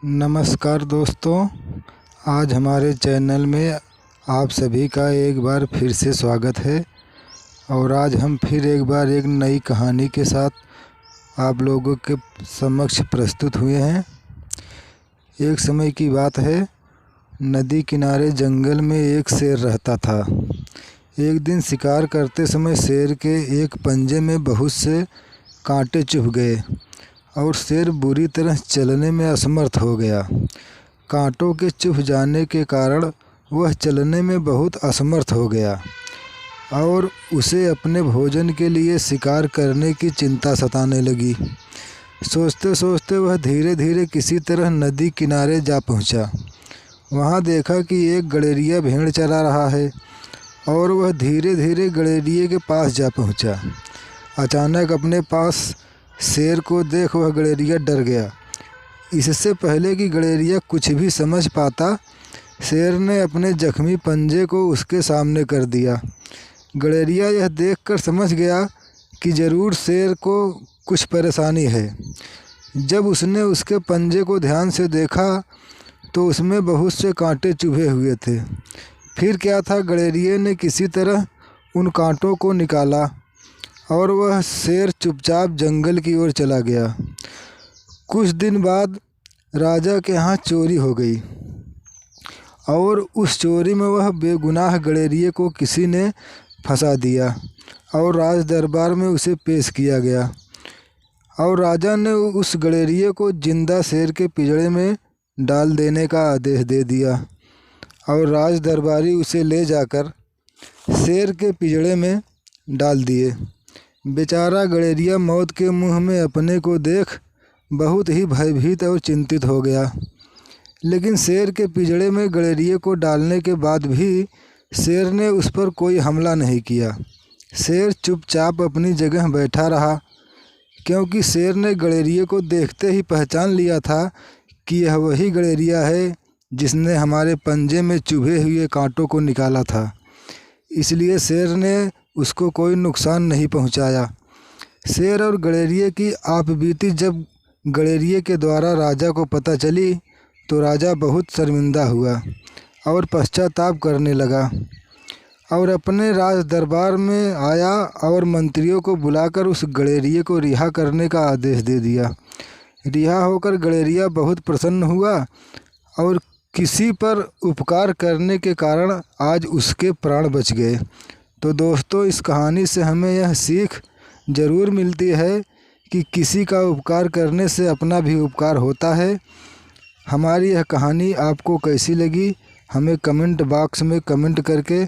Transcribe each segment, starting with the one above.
नमस्कार दोस्तों, आज हमारे चैनल में आप सभी का एक बार फिर से स्वागत है। और आज हम फिर एक बार एक नई कहानी के साथ आप लोगों के समक्ष प्रस्तुत हुए हैं। एक समय की बात है, नदी किनारे जंगल में एक शेर रहता था। एक दिन शिकार करते समय शेर के एक पंजे में बहुत से कांटे चुभ गए और शेर बुरी तरह चलने में असमर्थ हो गया। कांटों के चुभ जाने के कारण वह चलने में बहुत असमर्थ हो गया और उसे अपने भोजन के लिए शिकार करने की चिंता सताने लगी। सोचते सोचते वह धीरे धीरे किसी तरह नदी किनारे जा पहुंचा। वहां देखा कि एक गड़ेरिया भेड़ चरा रहा है और वह धीरे धीरे गड़ेरिये के पास जा पहुंचा। अचानक अपने पास शेर को देख वह गड़ेरिया डर गया। इससे पहले कि गड़ेरिया कुछ भी समझ पाता, शेर ने अपने जख्मी पंजे को उसके सामने कर दिया। गड़ेरिया यह देखकर समझ गया कि ज़रूर शेर को कुछ परेशानी है। जब उसने उसके पंजे को ध्यान से देखा तो उसमें बहुत से कांटे चुभे हुए थे। फिर क्या था, गड़ेरिये ने किसी तरह उन कांटों को निकाला और वह शेर चुपचाप जंगल की ओर चला गया। कुछ दिन बाद राजा के यहाँ चोरी हो गई और उस चोरी में वह बेगुनाह गड़ेरिये को किसी ने फंसा दिया और राज दरबार में उसे पेश किया गया। और राजा ने उस गड़ेरिये को जिंदा शेर के पिंजरे में डाल देने का आदेश दे दिया और राज दरबारी उसे ले जाकर शेर के पिंजरे में डाल दिए। बेचारा गड़ेरिया मौत के मुंह में अपने को देख बहुत ही भयभीत और चिंतित हो गया। लेकिन शेर के पिंजरे में गड़ेरिये को डालने के बाद भी शेर ने उस पर कोई हमला नहीं किया। शेर चुपचाप अपनी जगह बैठा रहा, क्योंकि शेर ने गड़ेरिये को देखते ही पहचान लिया था कि यह वही गड़ेरिया है जिसने हमारे पंजे में चुभे हुए कांटों को निकाला था। इसलिए शेर ने उसको कोई नुकसान नहीं पहुंचाया। शेर और गड़ेरिये की आपबीती जब गड़ेरिये के द्वारा राजा को पता चली तो राजा बहुत शर्मिंदा हुआ और पश्चाताप करने लगा और अपने राज दरबार में आया और मंत्रियों को बुलाकर उस गड़ेरिये को रिहा करने का आदेश दे दिया। रिहा होकर गड़ेरिया बहुत प्रसन्न हुआ और किसी पर उपकार करने के कारण आज उसके प्राण बच गए। तो दोस्तों, इस कहानी से हमें यह सीख ज़रूर मिलती है कि किसी का उपकार करने से अपना भी उपकार होता है। हमारी यह कहानी आपको कैसी लगी, हमें कमेंट बॉक्स में कमेंट करके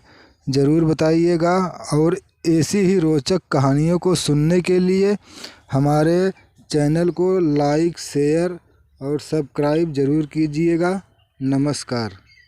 ज़रूर बताइएगा। और ऐसी ही रोचक कहानियों को सुनने के लिए हमारे चैनल को लाइक, शेयर और सब्सक्राइब ज़रूर कीजिएगा। नमस्कार।